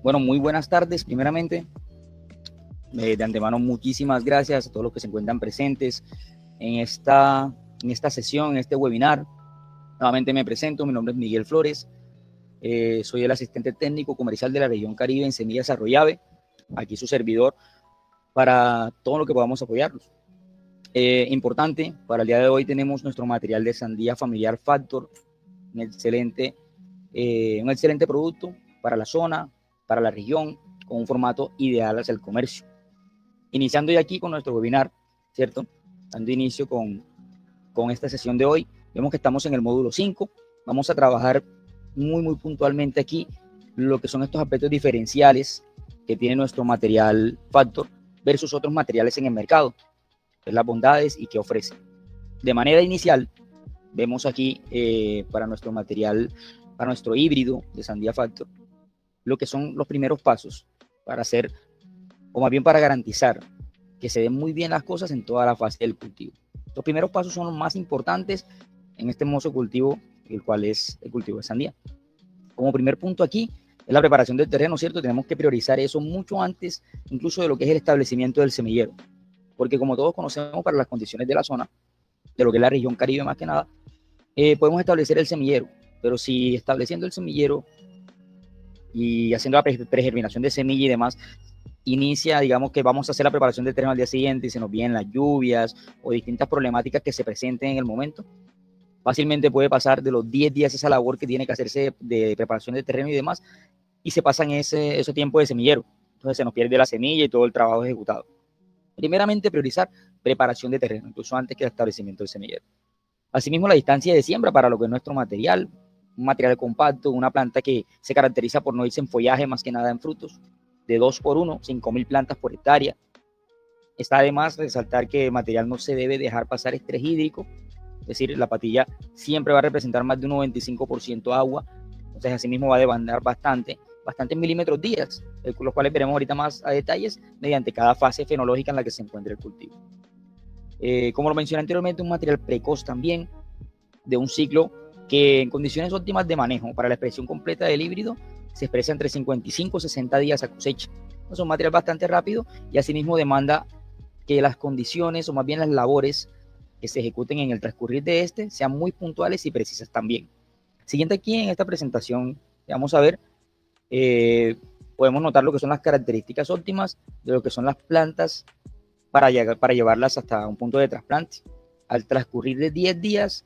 Bueno, muy buenas tardes. Primeramente, de antemano, muchísimas gracias a todos los que se encuentran presentes en esta sesión, en este webinar. Nuevamente me presento, mi nombre es Miguel Flores, soy el asistente técnico comercial de la región Caribe en Semillas Arroyave, aquí su servidor para todo lo que podamos apoyarlos. Importante, para el día de hoy tenemos nuestro material de sandía familiar Factor, un excelente producto para la zona, para la región, con un formato ideal hacia el comercio. Iniciando ya aquí con nuestro webinar, ¿cierto? Dando inicio con esta sesión de hoy, vemos que estamos en el módulo 5. Vamos a trabajar muy puntualmente aquí lo que son estos aspectos diferenciales que tiene nuestro material Factor versus otros materiales en el mercado, las bondades y qué ofrece. De manera inicial, vemos aquí para nuestro material, para nuestro híbrido de sandía Factor, lo que son los primeros pasos para hacer, o más bien para garantizar que se den muy bien las cosas en toda la fase del cultivo. Los primeros pasos son los más importantes en este hermoso cultivo, el cual es el cultivo de sandía. Como primer punto aquí es la preparación del terreno, ¿cierto? Tenemos que priorizar eso mucho antes incluso de lo que es el establecimiento del semillero, porque como todos conocemos, para las condiciones de la zona, de lo que es la región Caribe más que nada, podemos establecer el semillero, pero si estableciendo el semillero y haciendo la pregerminación de semilla y demás, inicia, digamos que vamos a hacer la preparación del terreno al día siguiente y se nos vienen las lluvias o distintas problemáticas que se presenten en el momento, fácilmente puede pasar de los 10 días esa labor que tiene que hacerse de preparación del terreno y demás, y se pasa en ese tiempo de semillero. Entonces se nos pierde la semilla y todo el trabajo ejecutado. Primeramente, priorizar preparación de terreno, incluso antes que el establecimiento del semillero. Asimismo, la distancia de siembra para lo que es nuestro material, un material compacto, una planta que se caracteriza por no irse en follaje, más que nada en frutos, de 2 por 1, 5.000 plantas por hectárea. Está además resaltar que el material no se debe dejar pasar estrés hídrico, es decir, la patilla siempre va a representar más de un 95% agua, entonces asimismo va a demandar bastantes milímetros días, los cuales veremos ahorita más a detalles mediante cada fase fenológica en la que se encuentra el cultivo. Como lo mencioné anteriormente, un material precoz también, de un ciclo que en condiciones óptimas de manejo para la expresión completa del híbrido se expresa entre 55 y 60 días a cosecha. Es un material bastante rápido y asimismo demanda que las condiciones o más bien las labores que se ejecuten en el transcurrir de este sean muy puntuales y precisas también. Siguiente aquí en esta presentación, vamos a ver, podemos notar lo que son las características óptimas de lo que son las plantas para llevarlas hasta un punto de trasplante. Al transcurrir de 10 días,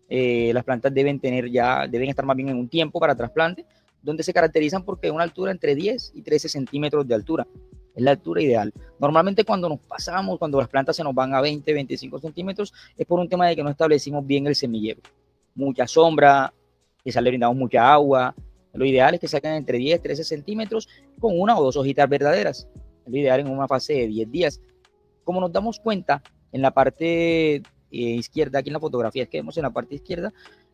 las plantas deben estar más bien en un tiempo para trasplante, donde se caracterizan porque una altura entre 10 y 13 centímetros de altura. Es la altura ideal. Normalmente cuando las plantas se nos van a 20, 25 centímetros, es por un tema de que no establecimos bien el semillero. Mucha sombra, quizás le brindamos mucha agua. Lo ideal es que saquen entre 10 y 13 centímetros con una o dos hojitas verdaderas. Es lo ideal en una fase de 10 días. Como nos damos cuenta, en la parte izquierda, aquí en la fotografía que vemos en la parte izquierda,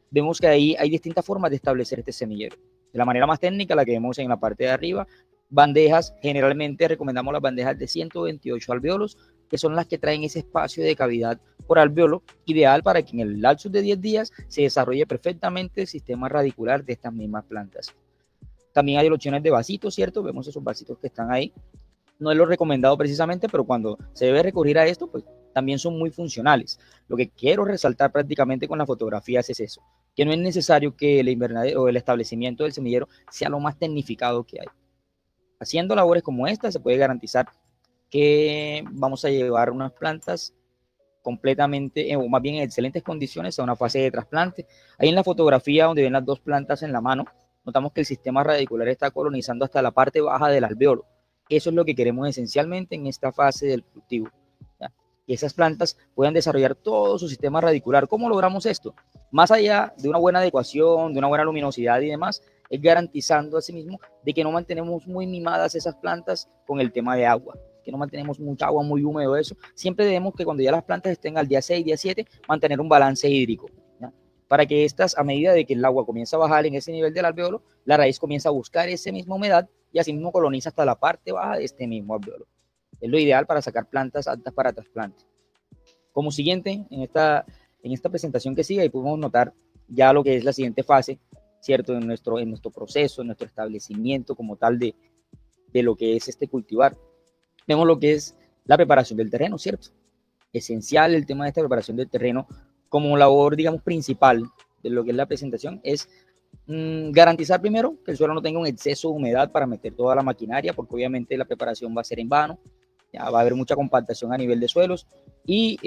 vemos que ahí hay distintas formas de establecer este semillero. De la manera más técnica, la que vemos en la parte de arriba, bandejas, generalmente recomendamos las bandejas de 128 alvéolos, que son las que traen ese espacio de cavidad por alvéolo, ideal para que en el lapso de 10 días se desarrolle perfectamente el sistema radicular de estas mismas plantas. También hay opciones de vasitos, ¿cierto? Vemos esos vasitos que están ahí. No es lo recomendado precisamente, pero cuando se debe recurrir a esto, pues también son muy funcionales. Lo que quiero resaltar prácticamente con las fotografías es eso, que no es necesario que el invernadero o el establecimiento del semillero sea lo más tecnificado que hay. Haciendo labores como esta se puede garantizar que vamos a llevar unas plantas completamente, o más bien en excelentes condiciones a una fase de trasplante. Ahí en la fotografía donde ven las dos plantas en la mano, notamos que el sistema radicular está colonizando hasta la parte baja del alvéolo. Eso es lo que queremos esencialmente en esta fase del cultivo, ¿ya? Que esas plantas puedan desarrollar todo su sistema radicular. ¿Cómo logramos esto? Más allá de una buena adecuación, de una buena luminosidad y demás, es garantizando asimismo de que no mantenemos muy mimadas esas plantas con el tema de agua, que no mantenemos mucha agua, muy húmedo eso. Siempre debemos que cuando ya las plantas estén al día 6, día 7, mantener un balance hídrico, ¿ya? Para que estas, a medida de que el agua comienza a bajar en ese nivel del alveolo, la raíz comienza a buscar esa misma humedad y asimismo coloniza hasta la parte baja de este mismo alveolo. Es lo ideal para sacar plantas aptas para trasplante. Como siguiente, en esta presentación que sigue, ahí podemos notar ya lo que es la siguiente fase, ¿cierto? En nuestro proceso, en nuestro establecimiento como tal de lo que es este cultivar. Vemos lo que es la preparación del terreno, ¿cierto? Esencial el tema de esta preparación del terreno como labor, digamos, principal de lo que es la presentación es garantizar primero que el suelo no tenga un exceso de humedad para meter toda la maquinaria, porque obviamente la preparación va a ser en vano, ya va a haber mucha compactación a nivel de suelos y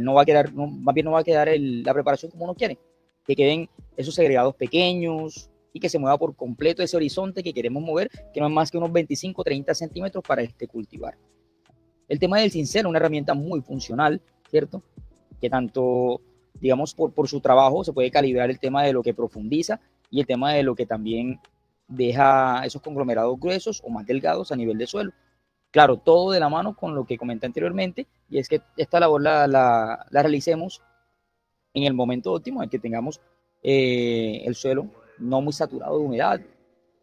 no va a quedar, más bien no va a quedar la preparación como uno quiere, que queden esos agregados pequeños y que se mueva por completo ese horizonte que queremos mover, que no es más que unos 25 30 centímetros para este cultivar. El tema del cincel, una herramienta muy funcional, ¿cierto? Que tanto, digamos, por su trabajo se puede calibrar el tema de lo que profundiza y el tema de lo que también deja esos conglomerados gruesos o más delgados a nivel de suelo. Claro, todo de la mano con lo que comenté anteriormente, y es que esta labor la realicemos en el momento óptimo en que tengamos el suelo no muy saturado de humedad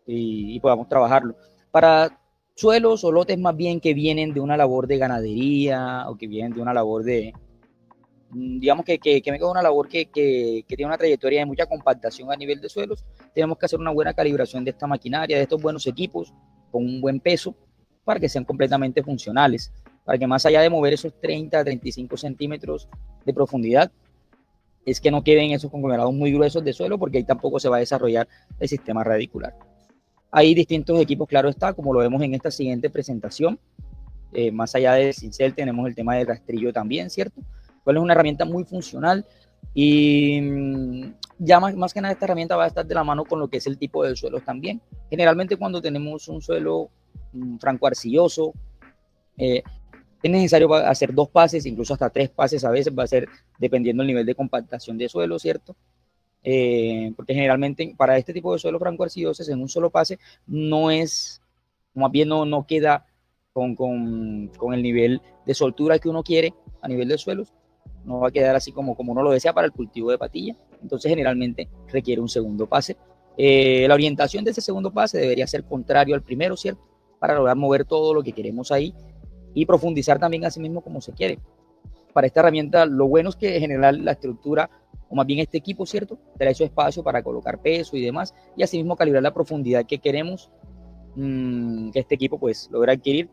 y podamos trabajarlo. Para suelos o lotes más bien que vienen de una labor de ganadería o que vienen de una labor de, digamos que me queda una labor que tiene una trayectoria de mucha compactación a nivel de suelos, tenemos que hacer una buena calibración de esta maquinaria, de estos buenos equipos con un buen peso para que sean completamente funcionales, para que más allá de mover esos 30 a 35 centímetros de profundidad, es que no queden esos conglomerados muy gruesos de suelo, porque ahí tampoco se va a desarrollar el sistema radicular. Hay distintos equipos, claro está, como lo vemos en esta siguiente presentación. Más allá del cincel tenemos el tema del rastrillo también, ¿cierto? Cuál es una herramienta muy funcional y ya más que nada esta herramienta va a estar de la mano con lo que es el tipo de suelos también. Generalmente cuando tenemos un suelo franco-arcilloso, es necesario hacer 2 pases, incluso hasta 3 pases a veces, va a ser dependiendo del nivel de compactación de suelo, ¿cierto? Porque generalmente para este tipo de suelos franco-arcillosos en un solo pase no es, más bien no queda con el nivel de soltura que uno quiere a nivel de suelos, no va a quedar así como uno lo desea para el cultivo de patilla, entonces generalmente requiere un segundo pase. La orientación de ese segundo pase debería ser contrario al primero, ¿cierto? Para lograr mover todo lo que queremos ahí y profundizar también a sí mismo como se quiere. Para esta herramienta, lo bueno es que en general la estructura, o más bien este equipo, ¿cierto? Trae su espacio para colocar peso y demás, y asimismo calibrar la profundidad que queremos que este equipo pues logra adquirir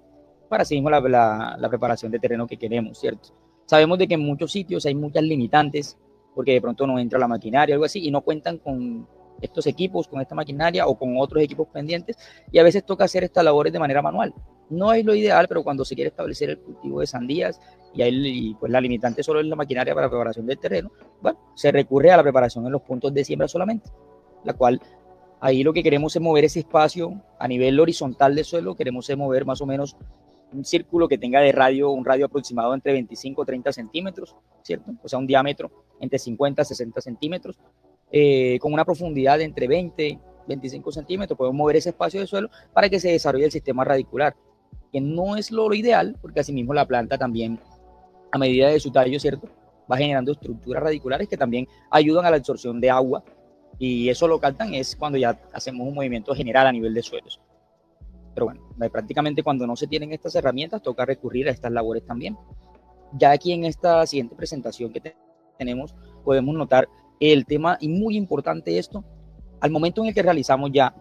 para asimismo la preparación de terreno que queremos, ¿cierto? Sabemos de que en muchos sitios hay muchas limitantes, porque de pronto no entra la maquinaria o algo así, y no cuentan con estos equipos, con esta maquinaria o con otros equipos pendientes, y a veces toca hacer estas labores de manera manual. No es lo ideal, pero cuando se quiere establecer el cultivo de sandías y pues la limitante solo es la maquinaria para la preparación del terreno, bueno, se recurre a la preparación en los puntos de siembra solamente, la cual ahí lo que queremos es mover ese espacio a nivel horizontal del suelo, queremos es mover más o menos un círculo que tenga un radio aproximado entre 25 y 30 centímetros, ¿cierto? O sea, un diámetro entre 50 y 60 centímetros, con una profundidad de entre 20 y 25 centímetros. Podemos mover ese espacio de suelo para que se desarrolle el sistema radicular, que no es lo ideal, porque asimismo la planta también, a medida de su tallo, ¿cierto?, va generando estructuras radiculares que también ayudan a la absorción de agua, y eso lo captan es cuando ya hacemos un movimiento general a nivel de suelos. Pero bueno, prácticamente cuando no se tienen estas herramientas toca recurrir a estas labores también. Ya aquí en esta siguiente presentación que tenemos podemos notar el tema, y muy importante esto, al momento en el que realizamos ya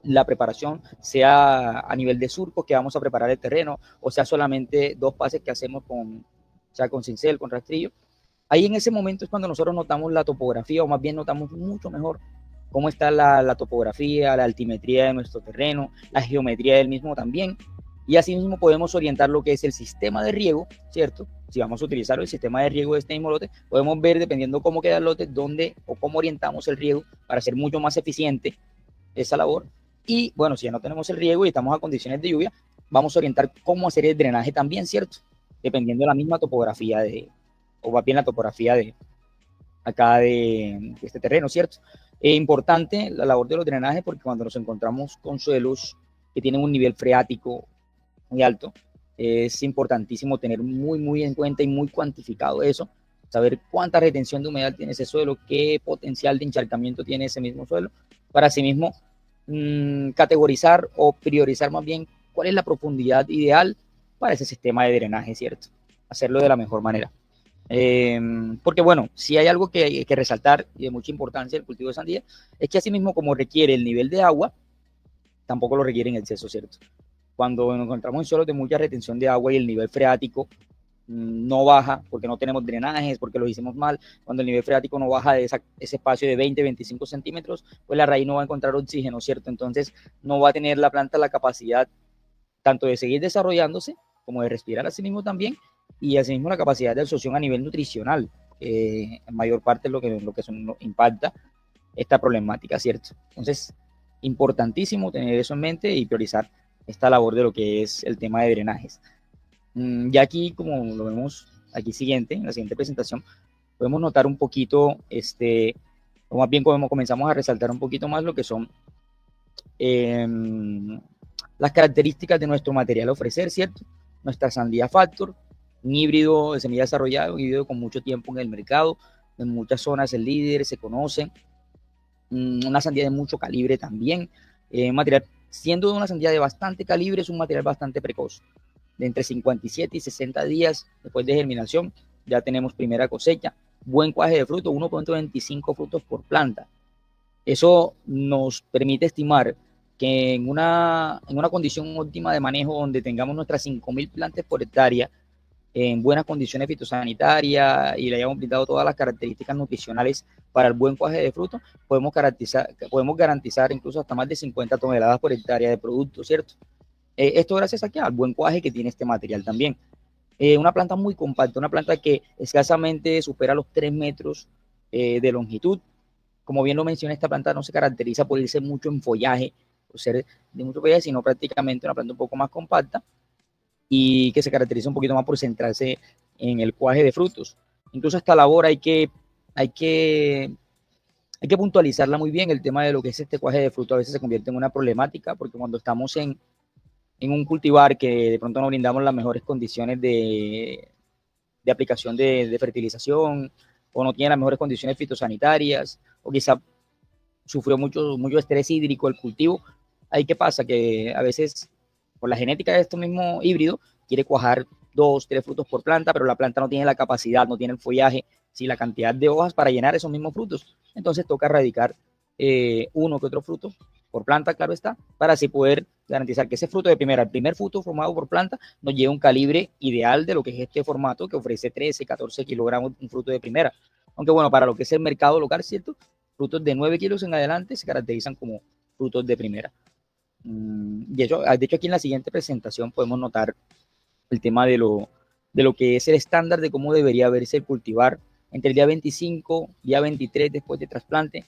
la preparación, sea a nivel de surco que vamos a preparar el terreno, o sea solamente 2 pases que hacemos con cincel, con rastrillo, ahí en ese momento es cuando nosotros notamos la topografía, o más bien notamos mucho mejor cómo está la topografía, la altimetría de nuestro terreno, la geometría del mismo también, y así mismo podemos orientar lo que es el sistema de riego, ¿cierto? Si vamos a utilizar el sistema de riego de este mismo lote, podemos ver, dependiendo cómo queda el lote, dónde o cómo orientamos el riego para hacer mucho más eficiente esa labor. Y bueno, si ya no tenemos el riego y estamos a condiciones de lluvia, vamos a orientar cómo hacer el drenaje también, ¿cierto? Dependiendo de la misma topografía o va bien la topografía de acá de este terreno, ¿cierto? Importante la labor de los drenajes porque cuando nos encontramos con suelos que tienen un nivel freático muy alto, es importantísimo tener muy en cuenta y muy cuantificado eso, saber cuánta retención de humedad tiene ese suelo, qué potencial de encharcamiento tiene ese mismo suelo, para asimismo categorizar o priorizar más bien cuál es la profundidad ideal para ese sistema de drenaje, ¿cierto? Hacerlo de la mejor manera. Porque bueno, si hay algo que hay que resaltar y de mucha importancia el cultivo de sandía, es que así mismo como requiere el nivel de agua, tampoco lo requiere en exceso, ¿cierto? Cuando nos encontramos en suelos de mucha retención de agua y el nivel freático no baja porque no tenemos drenajes, porque lo hicimos mal, cuando el nivel freático no baja de ese espacio de 20-25 centímetros, pues la raíz no va a encontrar oxígeno, ¿cierto? Entonces no va a tener la planta la capacidad tanto de seguir desarrollándose como de respirar a sí mismo también y asimismo la capacidad de absorción a nivel nutricional, en mayor parte es lo que impacta esta problemática, ¿cierto? Entonces, importantísimo tener eso en mente y priorizar esta labor de lo que es el tema de drenajes. Ya aquí, como lo vemos aquí siguiente, en la siguiente presentación, podemos notar un poquito, o más bien como comenzamos a resaltar un poquito más lo que son las características de nuestro material a ofrecer, ¿cierto? Nuestra sandía Factor, un híbrido de semilla desarrollado, un híbrido con mucho tiempo en el mercado, en muchas zonas el líder, se conoce, una sandía de mucho calibre también, material, siendo una sandía de bastante calibre, es un material bastante precoz, de entre 57 y 60 días después de germinación, ya tenemos primera cosecha, buen cuaje de fruto, 1.25 frutos por planta. Eso nos permite estimar que en una condición óptima de manejo donde tengamos nuestras 5.000 plantas por hectárea en buenas condiciones fitosanitarias y le hayamos brindado todas las características nutricionales para el buen cuaje de fruto, podemos garantizar incluso hasta más de 50 toneladas por hectárea de producto, ¿cierto? Esto gracias a al buen cuaje que tiene este material también. Una planta muy compacta, una planta que escasamente supera los 3 metros de longitud. Como bien lo mencioné, esta planta no se caracteriza por irse mucho en follaje, por ser de mucho follaje, sino prácticamente una planta un poco más compacta y que se caracteriza un poquito más por centrarse en el cuaje de frutos. Incluso esta labor hay que puntualizarla muy bien. El tema de lo que es este cuaje de fruto a veces se convierte en una problemática porque cuando estamos en un cultivar que de pronto no brindamos las mejores condiciones de aplicación de fertilización o no tiene las mejores condiciones fitosanitarias o quizá sufrió mucho estrés hídrico el cultivo, ahí qué pasa, que a veces por la genética de estos mismos híbridos quiere cuajar 2, 3 frutos por planta, pero la planta no tiene la capacidad, no tiene el follaje, sí, la cantidad de hojas para llenar esos mismos frutos. Entonces toca erradicar uno que otro fruto por planta, claro está, para así poder garantizar que ese fruto de primera, el primer fruto formado por planta, nos lleve un calibre ideal de lo que es este formato que ofrece 13, 14 kilogramos un fruto de primera. Aunque bueno, para lo que es el mercado local, ¿cierto? Frutos de 9 kilos en adelante se caracterizan como frutos de primera. De hecho, aquí en la siguiente presentación podemos notar el tema de lo que es el estándar de cómo debería verse el cultivar entre el día 25, día 23 después de trasplante.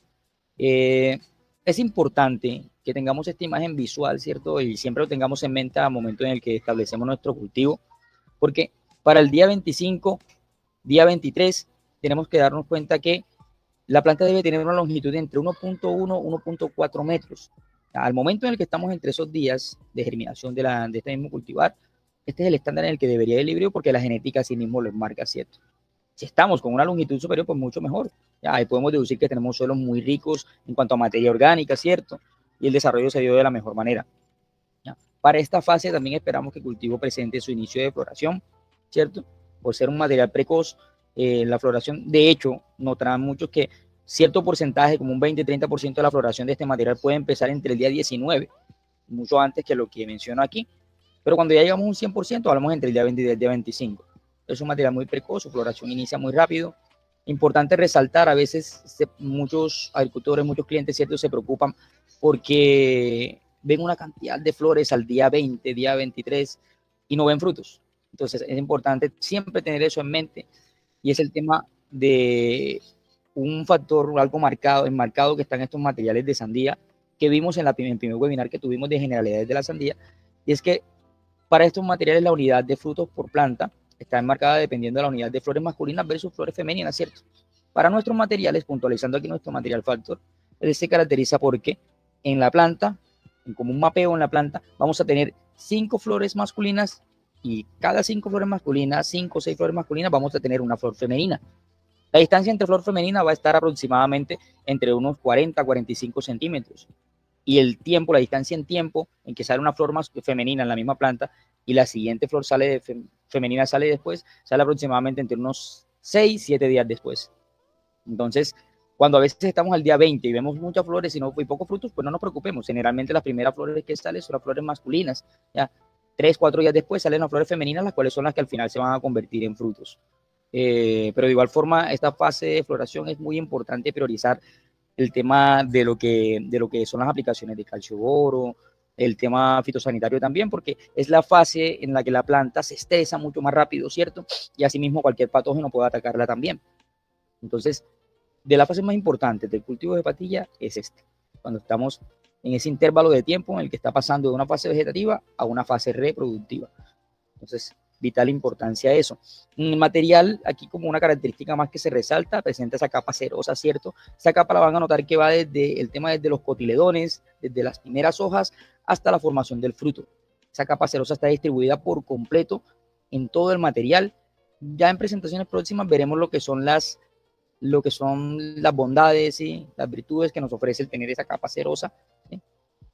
Es importante que tengamos esta imagen visual, ¿cierto? Y siempre lo tengamos en mente al momento en el que establecemos nuestro cultivo, porque para el día 25, día 23, tenemos que darnos cuenta que la planta debe tener una longitud de entre 1.1 y 1.4 metros. Al momento en el que estamos entre esos días de germinación de este mismo cultivar, este es el estándar en el que debería ir el híbrido porque la genética sí mismo lo marca, ¿cierto? Si estamos con una longitud superior, pues mucho mejor. Ya, ahí podemos deducir que tenemos suelos muy ricos en cuanto a materia orgánica, ¿cierto? Y el desarrollo se dio de la mejor manera. ¿Ya? Para esta fase también esperamos que el cultivo presente su inicio de floración, ¿cierto? Por ser un material precoz, la floración, de hecho, notarán muchos que cierto porcentaje, como un 20-30% de la floración de este material puede empezar entre el día 19, mucho antes que lo que menciono aquí. Pero cuando ya llegamos a un 100%, hablamos entre el día 20 y el día 25. Es un material muy precoz, su floración inicia muy rápido. Importante resaltar, a veces muchos agricultores, muchos clientes, ¿cierto?, se preocupan porque ven una cantidad de flores al día 20, día 23 y no ven frutos. Entonces es importante siempre tener eso en mente y es el tema de un factor, algo marcado, enmarcado que están estos materiales de sandía que vimos en el primer webinar que tuvimos de generalidades de la sandía, y es que para estos materiales la unidad de frutos por planta está enmarcada dependiendo de la unidad de flores masculinas versus flores femeninas, ¿cierto? Para nuestros materiales, puntualizando aquí nuestro material factor, Él se caracteriza porque en la planta, como un mapeo en la planta, vamos a tener 5 flores masculinas y cada 5 flores masculinas, 5 o 6 flores masculinas, vamos a tener una flor femenina. La distancia entre flor femenina va a estar aproximadamente entre unos 40 a 45 centímetros. Y el tiempo, la distancia en tiempo en que sale una flor más femenina en la misma planta y la siguiente flor femenina sale después, sale aproximadamente entre unos 6, 7 días después. Entonces, cuando a veces estamos al día 20 y vemos muchas flores y pocos frutos, pues no nos preocupemos. Generalmente las primeras flores que salen son las flores masculinas. Ya 3, 4 días después salen las flores femeninas, las cuales son las que al final se van a convertir en frutos. Pero de igual forma, esta fase de floración es muy importante priorizar el tema de lo que son las aplicaciones de calcio boro, el tema fitosanitario también, porque es la fase en la que la planta se estresa mucho más rápido, ¿cierto? Y asimismo cualquier patógeno puede atacarla también. Entonces, de las fases más importantes del cultivo de patilla es cuando estamos en ese intervalo de tiempo en el que está pasando de una fase vegetativa a una fase reproductiva. Entonces, vital importancia eso. El material, aquí como una característica más que se resalta, presenta esa capa cerosa, ¿cierto? Esa capa la van a notar que va desde el tema desde los cotiledones, desde las primeras hojas hasta la formación del fruto. Esa capa cerosa está distribuida por completo en todo el material. Ya en presentaciones próximas veremos lo que son las bondades y las virtudes que nos ofrece el tener esa capa cerosa, ¿sí?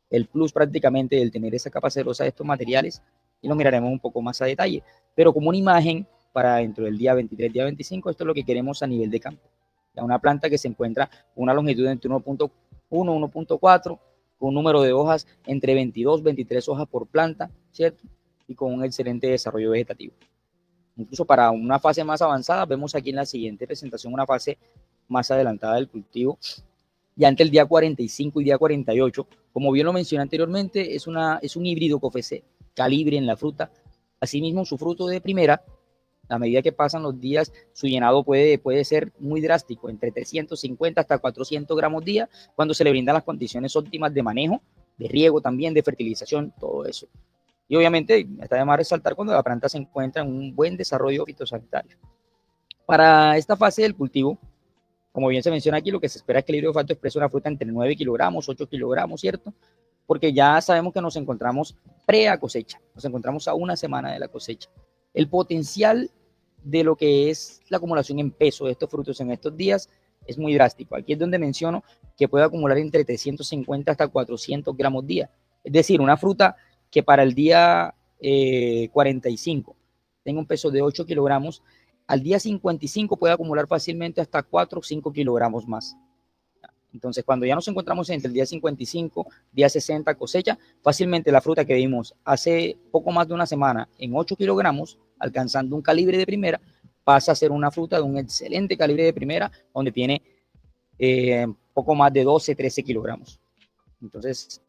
El plus prácticamente del tener esa capa cerosa de estos materiales, y lo miraremos un poco más a detalle, pero como una imagen para dentro del día 23, día 25, esto es lo que queremos a nivel de campo. Ya una planta que se encuentra con una longitud entre 1.1, 1.4, con un número de hojas entre 22, 23 hojas por planta, ¿cierto? Y con un excelente desarrollo vegetativo. Incluso para una fase más avanzada, vemos aquí en la siguiente presentación una fase más adelantada del cultivo, ya entre el día 45 y día 48, como bien lo mencioné anteriormente, es un híbrido que ofrece calibre en la fruta. Asimismo, su fruto de primera, a medida que pasan los días, su llenado puede ser muy drástico, entre 350 hasta 400 gramos día, cuando se le brindan las condiciones óptimas de manejo, de riego también, de fertilización, todo eso. Y obviamente, está de más resaltar cuando la planta se encuentra en un buen desarrollo fitosanitario. Para esta fase del cultivo, como bien se menciona aquí, lo que se espera es que el híbrido falto exprese una fruta entre 9 kilogramos, 8 kilogramos, ¿cierto? Porque ya sabemos que nos encontramos pre a cosecha, nos encontramos a una semana de la cosecha. El potencial de lo que es la acumulación en peso de estos frutos en estos días es muy drástico. Aquí es donde menciono que puede acumular entre 350 hasta 400 gramos día. Es decir, una fruta que para el día 45 tenga un peso de 8 kilogramos, al día 55 puede acumular fácilmente hasta 4 o 5 kilogramos más. Entonces, cuando ya nos encontramos entre el día 55, día 60 cosecha, fácilmente la fruta que vimos hace poco más de una semana en 8 kilogramos, alcanzando un calibre de primera, pasa a ser una fruta de un excelente calibre de primera, donde tiene poco más de 12, 13 kilogramos. Entonces,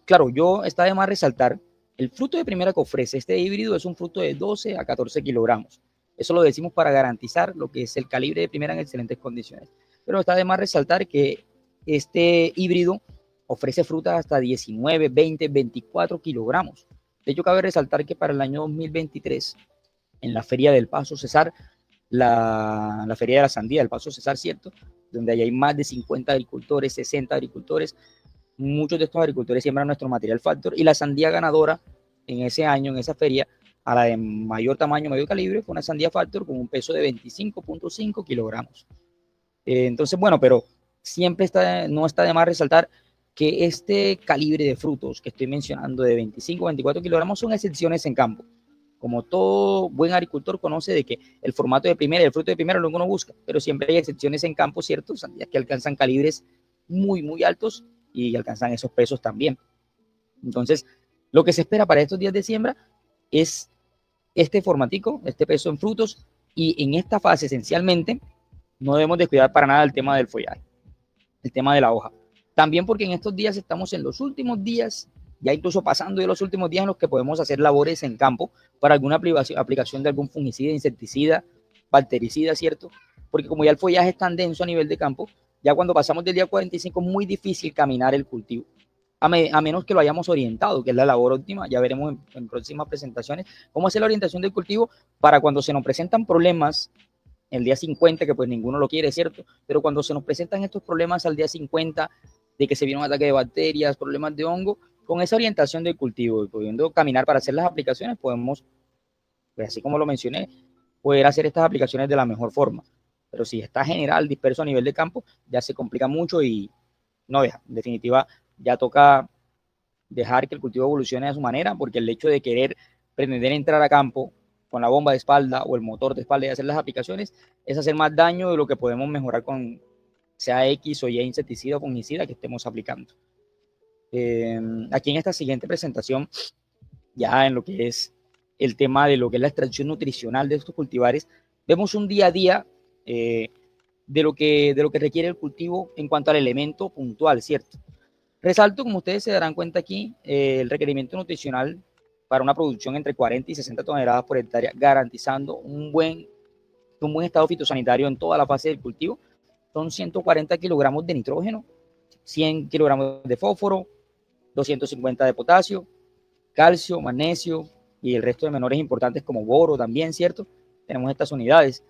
claro, está de más resaltar, el fruto de primera que ofrece este híbrido es un fruto de 12 a 14 kilogramos. Eso lo decimos para garantizar lo que es el calibre de primera en excelentes condiciones. Pero está de más resaltar que este híbrido ofrece frutas hasta 19, 20, 24 kilogramos. De hecho, cabe resaltar que para el año 2023, en la Feria del Paso Cesar, la Feria de la Sandía del Paso Cesar, ¿cierto? Donde hay más de 50 agricultores, 60 agricultores. Muchos de estos agricultores siembran nuestro material Factor y la sandía ganadora en ese año, en esa feria, a la de mayor tamaño, mayor calibre, fue una sandía Factor con un peso de 25.5 kilogramos. Entonces, bueno, pero siempre no está de más resaltar que este calibre de frutos que estoy mencionando de 25 24 kilogramos son excepciones en campo. Como todo buen agricultor conoce de que el formato de primera y el fruto de primera es lo que uno busca, pero siempre hay excepciones en campo, ¿cierto? Sandías que alcanzan calibres muy, muy altos y alcanzan esos pesos también. Entonces, lo que se espera para estos días de siembra es este formatico, este peso en frutos, y en esta fase esencialmente no debemos descuidar para nada el tema del follaje, el tema de la hoja. También porque en estos días estamos en los últimos días, ya incluso pasando de los últimos días en los que podemos hacer labores en campo para alguna aplicación de algún fungicida, insecticida, bactericida, ¿cierto? Porque como ya el follaje es tan denso a nivel de campo, ya cuando pasamos del día 45 es muy difícil caminar el cultivo, a menos que lo hayamos orientado, que es la labor óptima. Ya veremos en próximas presentaciones cómo hacer la orientación del cultivo para cuando se nos presentan problemas el día 50, que pues ninguno lo quiere, ¿cierto? Pero cuando se nos presentan estos problemas al día 50, de que se viene un ataque de bacterias, problemas de hongo, con esa orientación del cultivo y pudiendo caminar para hacer las aplicaciones, podemos, pues así como lo mencioné, poder hacer estas aplicaciones de la mejor forma. Pero si está general, disperso a nivel de campo, ya se complica mucho y no deja. En definitiva, ya toca dejar que el cultivo evolucione a su manera, porque el hecho de querer pretender entrar a campo con la bomba de espalda o el motor de espalda y hacer las aplicaciones es hacer más daño de lo que podemos mejorar con sea X o Y insecticida o fungicida que estemos aplicando. Aquí en esta siguiente presentación, ya en lo que es el tema de lo que es la extracción nutricional de estos cultivares, vemos un día a día de lo que requiere el cultivo en cuanto al elemento puntual, ¿cierto? Resalto, como ustedes se darán cuenta aquí, el requerimiento nutricional para una producción entre 40 y 60 toneladas por hectárea, garantizando un buen estado fitosanitario en toda la fase del cultivo. Son 140 kilogramos de nitrógeno, 100 kilogramos de fósforo, 250 de potasio, calcio, magnesio y el resto de menores importantes como boro también, ¿cierto? Tenemos estas unidades.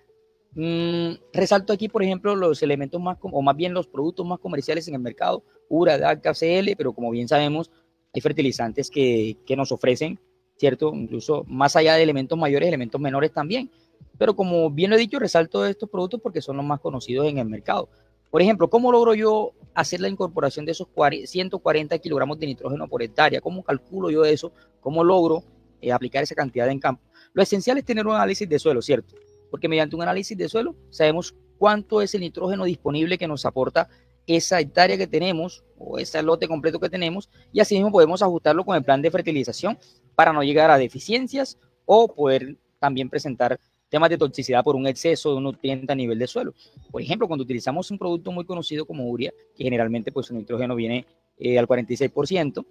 Resalto aquí, por ejemplo, los elementos más, o más bien los productos más comerciales en el mercado, URA, DAC, KCl, pero como bien sabemos, hay fertilizantes que nos ofrecen, ¿cierto? Incluso más allá de elementos mayores, elementos menores también. Pero como bien lo he dicho, resalto estos productos porque son los más conocidos en el mercado. Por ejemplo, ¿cómo logro yo hacer la incorporación de esos 140 kilogramos de nitrógeno por hectárea? ¿Cómo calculo yo eso? ¿Cómo logro aplicar esa cantidad en campo? Lo esencial es tener un análisis de suelo, ¿cierto? Porque mediante un análisis de suelo sabemos cuánto es el nitrógeno disponible que nos aporta esa hectárea que tenemos o ese lote completo que tenemos y así mismo podemos ajustarlo con el plan de fertilización para no llegar a deficiencias o poder también presentar temas de toxicidad por un exceso de un nutriente a nivel de suelo. Por ejemplo, cuando utilizamos un producto muy conocido como urea, que generalmente pues su nitrógeno viene al 46%,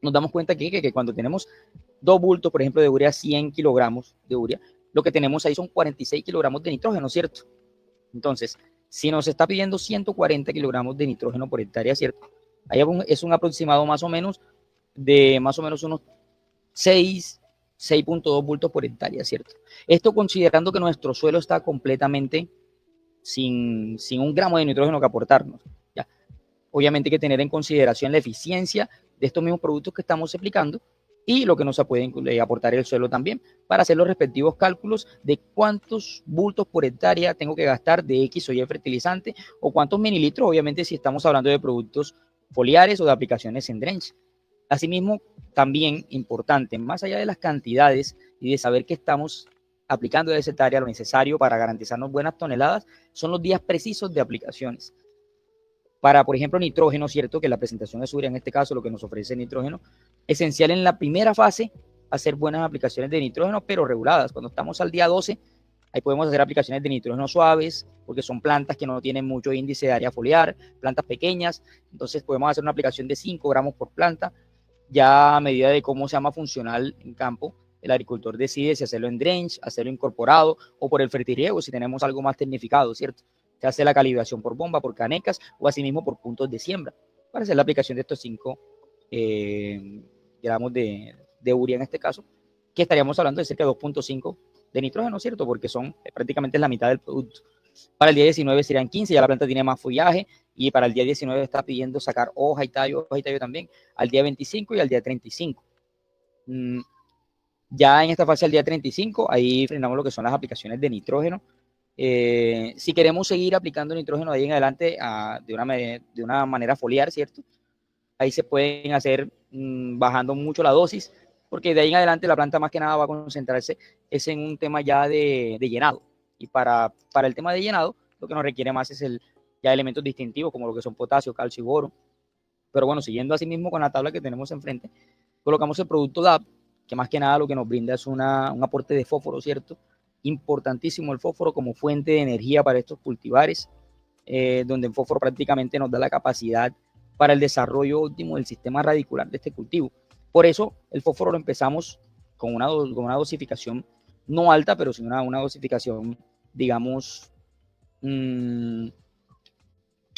nos damos cuenta que cuando tenemos 2 bultos, por ejemplo, de urea, 100 kilogramos de urea, lo que tenemos ahí son 46 kilogramos de nitrógeno, ¿cierto? Entonces, si nos está pidiendo 140 kilogramos de nitrógeno por hectárea, ¿cierto? Ahí es un aproximado más o menos de más o menos unos 6.2 bultos por hectárea, ¿cierto? Esto considerando que nuestro suelo está completamente sin un gramo de nitrógeno que aportarnos. ¿Ya? Obviamente hay que tener en consideración la eficiencia de estos mismos productos que estamos aplicando y lo que nos puede aportar el suelo también para hacer los respectivos cálculos de cuántos bultos por hectárea tengo que gastar de X o Y fertilizante o cuántos mililitros, obviamente si estamos hablando de productos foliares o de aplicaciones en drench. Asimismo, también importante, más allá de las cantidades y de saber que estamos aplicando de esa hectárea lo necesario para garantizarnos buenas toneladas, son los días precisos de aplicaciones. Para, por ejemplo, nitrógeno, cierto que la presentación es urea, en este caso lo que nos ofrece nitrógeno, esencial en la primera fase hacer buenas aplicaciones de nitrógeno, pero reguladas. Cuando estamos al día 12, ahí podemos hacer aplicaciones de nitrógeno suaves, porque son plantas que no tienen mucho índice de área foliar, plantas pequeñas, entonces podemos hacer una aplicación de 5 gramos por planta, ya a medida de cómo sea más funcional en campo, el agricultor decide si hacerlo en drench, hacerlo incorporado o por el fertirriego, si tenemos algo más tecnificado, ¿cierto? Se hace la calibración por bomba, por canecas o asimismo por puntos de siembra para hacer la aplicación de estos 5 gramos de urea en este caso, que estaríamos hablando de cerca de 2.5 de nitrógeno, ¿cierto? Porque son prácticamente la mitad del producto. Para el día 19 serían 15, ya la planta tiene más follaje y para el día 19 está pidiendo sacar hoja y tallo también, al día 25 y al día 35. Ya en esta fase al día 35, ahí frenamos lo que son las aplicaciones de nitrógeno. Si queremos seguir aplicando nitrógeno de ahí en adelante de una manera foliar, ¿cierto? Ahí se pueden hacer bajando mucho la dosis, porque de ahí en adelante la planta más que nada va a concentrarse es en un tema ya de llenado. Y para el tema de llenado, lo que nos requiere más es ya elementos distintivos como lo que son potasio, calcio y boro. Pero bueno, siguiendo así mismo con la tabla que tenemos enfrente, colocamos el producto DAP, que más que nada lo que nos brinda es un aporte de fósforo, ¿cierto? Importantísimo el fósforo como fuente de energía para estos cultivares, donde el fósforo prácticamente nos da la capacidad para el desarrollo óptimo del sistema radicular de este cultivo. Por eso el fósforo lo empezamos con una dosificación no alta, pero sí una dosificación, digamos, que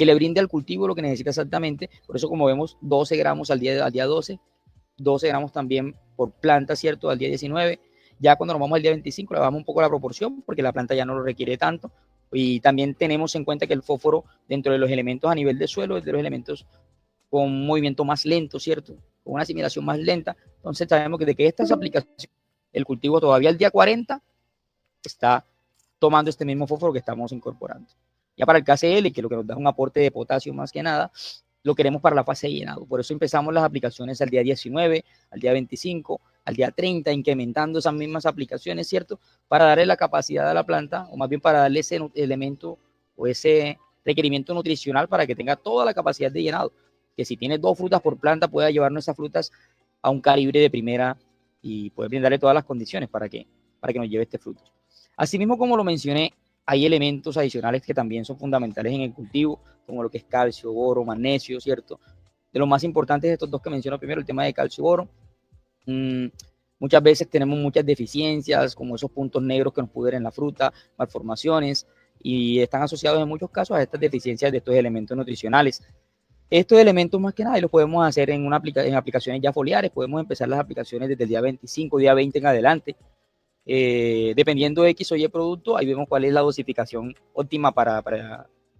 le brinde al cultivo lo que necesita exactamente. Por eso, como vemos, 12 gramos al día 12, 12 gramos también por planta, ¿cierto? Al día 19. Ya cuando nos vamos al día 25, le bajamos un poco la proporción porque la planta ya no lo requiere tanto. Y también tenemos en cuenta que el fósforo, dentro de los elementos a nivel de suelo, es de los elementos con un movimiento más lento, ¿cierto? Con una asimilación más lenta. Entonces sabemos que de que estas aplicaciones, el cultivo todavía al día 40 está tomando este mismo fósforo que estamos incorporando. Ya para el KCl, que lo que nos da un aporte de potasio más que nada, lo queremos para la fase de llenado. Por eso empezamos las aplicaciones al día 19, al día 25, al día 30, incrementando esas mismas aplicaciones, ¿cierto? Para darle la capacidad a la planta, o más bien para darle ese elemento o ese requerimiento nutricional para que tenga toda la capacidad de llenado. Que si tiene 2 frutas por planta, pueda llevarnos esas frutas a un calibre de primera y poder brindarle todas las condiciones para que nos lleve este fruto. Asimismo, como lo mencioné, hay elementos adicionales que también son fundamentales en el cultivo, como lo que es calcio, boro, magnesio, ¿cierto? De los más importantes de estos dos que menciono primero, el tema de calcio y boro. Muchas veces tenemos muchas deficiencias, como esos puntos negros que nos pudren en la fruta, malformaciones, y están asociados en muchos casos a estas deficiencias de estos elementos nutricionales. Estos elementos más que nada los podemos hacer en aplicaciones ya foliares, podemos empezar las aplicaciones desde el día 25, día 20 en adelante. Dependiendo de X o Y producto, ahí vemos cuál es la dosificación óptima para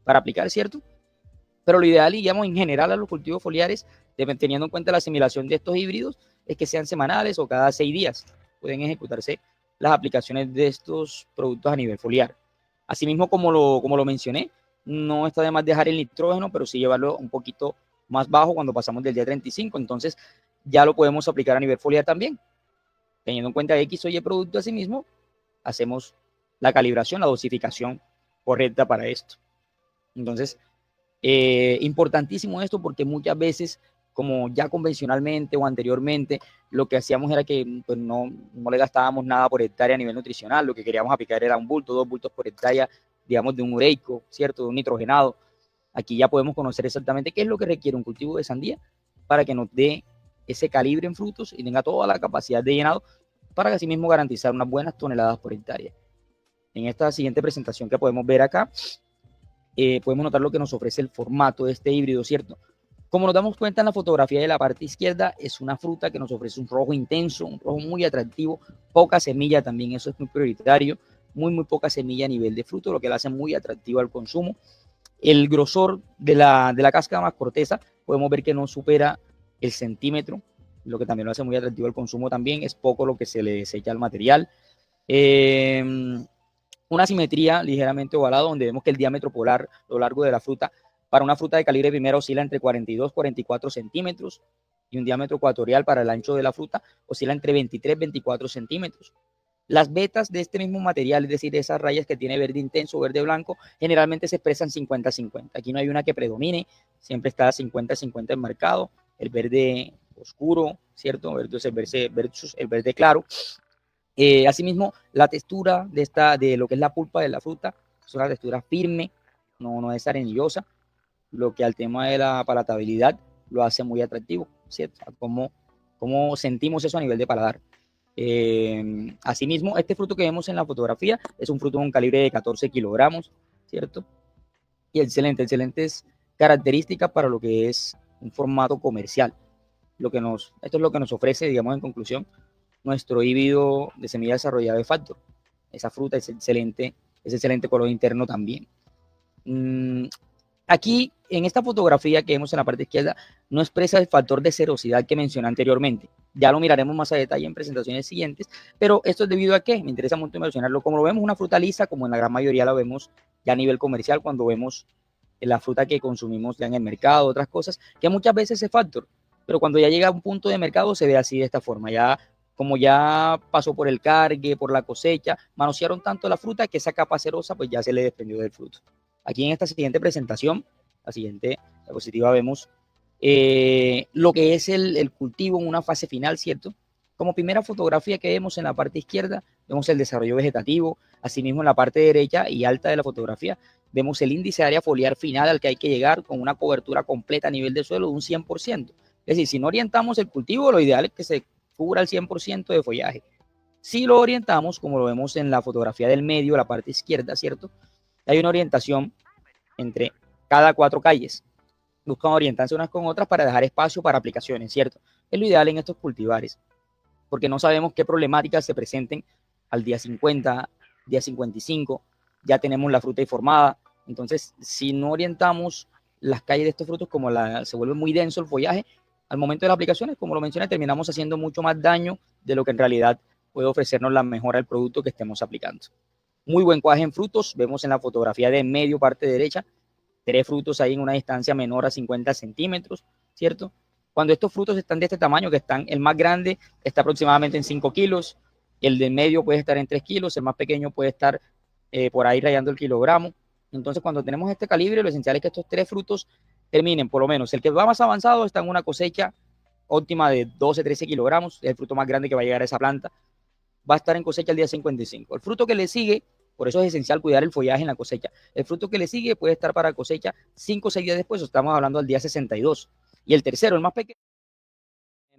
aplicar, ¿cierto? Pero lo ideal, digamos, en general a los cultivos foliares, teniendo en cuenta la asimilación de estos híbridos, es que sean semanales o cada 6 días. Pueden ejecutarse las aplicaciones de estos productos a nivel foliar. Asimismo, como lo mencioné, no está de más dejar el nitrógeno, pero sí llevarlo un poquito más bajo cuando pasamos del día 35. Entonces, ya lo podemos aplicar a nivel foliar también. Teniendo en cuenta X o Y producto, asimismo, hacemos la calibración, la dosificación correcta para esto. Entonces, importantísimo esto porque muchas veces, como ya convencionalmente o anteriormente, lo que hacíamos era que pues, no le gastábamos nada por hectárea a nivel nutricional, lo que queríamos aplicar era un bulto, 2 bultos por hectárea, digamos, de un ureico, ¿cierto? De un nitrogenado. Aquí ya podemos conocer exactamente qué es lo que requiere un cultivo de sandía para que nos dé ese calibre en frutos y tenga toda la capacidad de llenado para así mismo garantizar unas buenas toneladas por hectárea. En esta siguiente presentación que podemos ver acá, podemos notar lo que nos ofrece el formato de este híbrido, ¿cierto? Como nos damos cuenta en la fotografía de la parte izquierda, es una fruta que nos ofrece un rojo intenso, un rojo muy atractivo, poca semilla también, eso es muy prioritario, muy poca semilla a nivel de fruto, lo que la hace muy atractivo al consumo. El grosor de la cáscara más corteza, podemos ver que no supera el centímetro, lo que también lo hace muy atractivo al consumo también, es poco lo que se le desecha al material. Una simetría ligeramente ovalada, donde vemos que el diámetro polar a lo largo de la fruta, para una fruta de calibre primera oscila entre 42 y 44 centímetros, y un diámetro ecuatorial para el ancho de la fruta oscila entre 23 y 24 centímetros. Las vetas de este mismo material, es decir, esas rayas que tiene verde intenso, verde blanco, generalmente se expresan 50-50. Aquí no hay una que predomine, siempre está 50-50 enmarcado. El verde oscuro, ¿cierto? Versus el verde claro. Asimismo, la textura de lo que es la pulpa de la fruta es una textura firme, no es arenillosa, lo que al tema de la palatabilidad lo hace muy atractivo, ¿cierto? ¿Cómo sentimos eso a nivel de paladar? Asimismo, este fruto que vemos en la fotografía es un fruto con calibre de 14 kilogramos, ¿cierto? Y excelentes características para lo que es un formato comercial. Esto es lo que nos ofrece, digamos, en conclusión, nuestro híbrido de semilla desarrollada de Factor. Esa fruta es excelente color interno también. Aquí, en esta fotografía que vemos en la parte izquierda, no expresa el factor de cerosidad que mencioné anteriormente. Ya lo miraremos más a detalle en presentaciones siguientes, pero esto es debido a que me interesa mucho mencionarlo. Como lo vemos, una fruta lisa, como en la gran mayoría la vemos ya a nivel comercial, cuando vemos la fruta que consumimos ya en el mercado, otras cosas, que muchas veces es factor, pero cuando ya llega a un punto de mercado se ve así de esta forma, ya como ya pasó por el cargue, por la cosecha, manosearon tanto la fruta que esa capa cerosa pues ya se le desprendió del fruto. Aquí en esta siguiente presentación, la siguiente diapositiva, vemos lo que es el cultivo en una fase final, ¿cierto? Como primera fotografía que vemos en la parte izquierda, vemos el desarrollo vegetativo, asimismo en la parte derecha y alta de la fotografía, vemos el índice de área foliar final al que hay que llegar con una cobertura completa a nivel de suelo de un 100%. Es decir, si no orientamos el cultivo, lo ideal es que se cubra el 100% de follaje. Si lo orientamos, como lo vemos en la fotografía del medio, la parte izquierda, ¿cierto? Hay una orientación entre cada 4 calles. Buscan orientarse unas con otras para dejar espacio para aplicaciones, ¿cierto? Es lo ideal en estos cultivares, porque no sabemos qué problemáticas se presenten al día 50, día 55, ya tenemos la fruta informada. Entonces, si no orientamos las calles de estos frutos, como se vuelve muy denso el follaje, al momento de las aplicaciones, como lo mencioné, terminamos haciendo mucho más daño de lo que en realidad puede ofrecernos la mejora del producto que estemos aplicando. Muy buen cuaje en frutos, vemos en la fotografía de medio parte derecha, 3 frutos ahí en una distancia menor a 50 centímetros, ¿cierto? Cuando estos frutos están de este tamaño, que están, el más grande está aproximadamente en 5 kilos, el del medio puede estar en 3 kilos, el más pequeño puede estar por ahí rayando el kilogramo. Entonces, cuando tenemos este calibre, lo esencial es que estos 3 frutos terminen, por lo menos, el que va más avanzado está en una cosecha óptima de 12, 13 kilogramos, es el fruto más grande que va a llegar a esa planta, va a estar en cosecha el día 55. El fruto que le sigue, por eso es esencial cuidar el follaje en la cosecha, el fruto que le sigue puede estar para cosecha 5 o 6 días después, estamos hablando del día 62. Y el tercero, el más pequeño,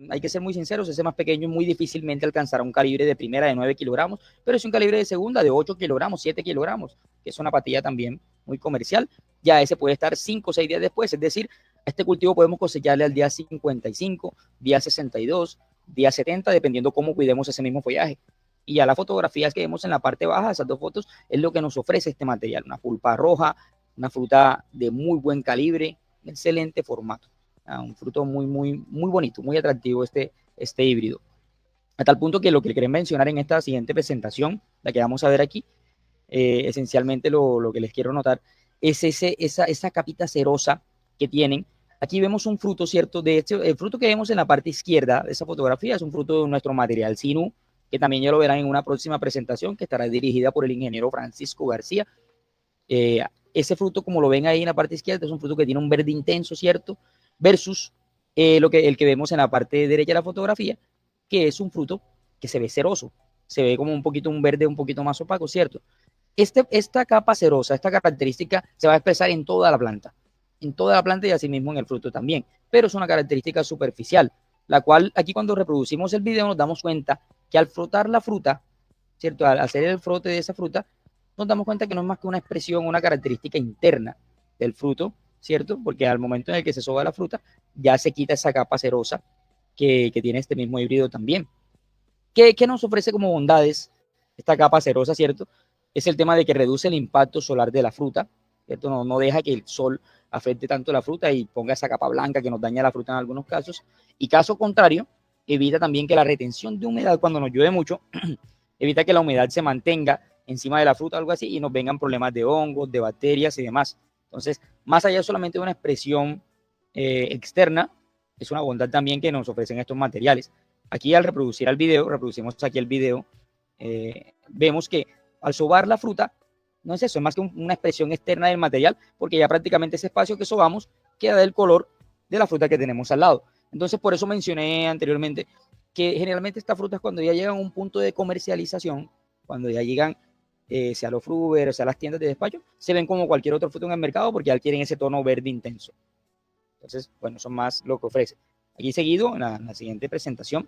hay que ser muy sinceros, ese más pequeño muy difícilmente alcanzará un calibre de primera de 9 kilogramos, pero es un calibre de segunda de 8 kilogramos, 7 kilogramos, que es una patilla también muy comercial. Ya ese puede estar 5 o 6 días después, es decir, a este cultivo podemos cosecharle al día 55, día 62, día 70, dependiendo cómo cuidemos ese mismo follaje. Y ya las fotografías que vemos en la parte baja, esas 2 fotos, es lo que nos ofrece este material, una pulpa roja, una fruta de muy buen calibre, excelente formato. Un fruto muy, muy, muy bonito, muy atractivo este híbrido. A tal punto que lo que quieren mencionar en esta siguiente presentación, la que vamos a ver aquí, esencialmente lo que les quiero notar es esa capita cerosa que tienen. Aquí vemos un fruto, ¿cierto? De hecho, el fruto que vemos en la parte izquierda de esa fotografía es un fruto de nuestro material Sinú, que también ya lo verán en una próxima presentación que estará dirigida por el ingeniero Francisco García. Ese fruto, como lo ven ahí en la parte izquierda, es un fruto que tiene un verde intenso, ¿cierto? Versus el que vemos en la parte derecha de la fotografía, que es un fruto que se ve ceroso, se ve como un poquito un verde un poquito más opaco, ¿cierto? Esta capa cerosa, esta característica se va a expresar en toda la planta y asimismo en el fruto también, pero es una característica superficial, la cual aquí cuando reproducimos el video nos damos cuenta que al frotar la fruta, ¿cierto? Al hacer el frote de esa fruta, nos damos cuenta que no es más que una expresión, una característica interna del fruto, ¿cierto? Porque al momento en el que se soba la fruta, ya se quita esa capa cerosa que tiene este mismo híbrido también. ¿Qué nos ofrece como bondades esta capa cerosa, ¿cierto? Es el tema de que reduce el impacto solar de la fruta, ¿cierto? No deja que el sol afecte tanto la fruta y ponga esa capa blanca que nos daña la fruta en algunos casos. Y caso contrario, evita también que la retención de humedad cuando nos llueve mucho, evita que la humedad se mantenga encima de la fruta o algo así y nos vengan problemas de hongos, de bacterias y demás. Entonces, más allá solamente de una expresión externa, es una bondad también que nos ofrecen estos materiales. Aquí al reproducir el video, reproducimos aquí el video, vemos que al sobar la fruta, no es eso, es más que una expresión externa del material, porque ya prácticamente ese espacio que sobamos queda del color de la fruta que tenemos al lado. Entonces, por eso mencioné anteriormente que generalmente estas frutas cuando ya llegan a un punto de comercialización, cuando ya llegan, sea los Fruver, sea las tiendas de despacho, se ven como cualquier otro fruto en el mercado porque ya adquieren ese tono verde intenso. Entonces, bueno, son más lo que ofrece. Aquí seguido, en la siguiente presentación,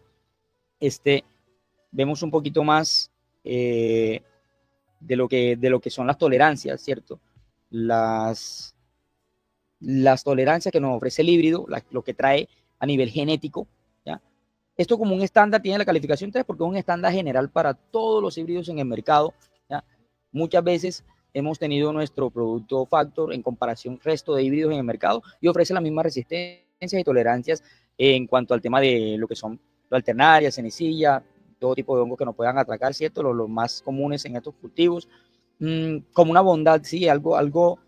vemos un poquito más de lo que son las tolerancias, ¿cierto? Las tolerancias que nos ofrece el híbrido, lo que trae a nivel genético, ¿ya? Esto como un estándar tiene la calificación 3 porque es un estándar general para todos los híbridos en el mercado, ¿ya? Muchas veces hemos tenido nuestro producto Factor en comparación al resto de híbridos en el mercado y ofrece las mismas resistencias y tolerancias en cuanto al tema de lo que son la alternaria, cenicilla, todo tipo de hongos que nos puedan atacar, ¿cierto? Los más comunes en estos cultivos. Como una bondad, sí, algo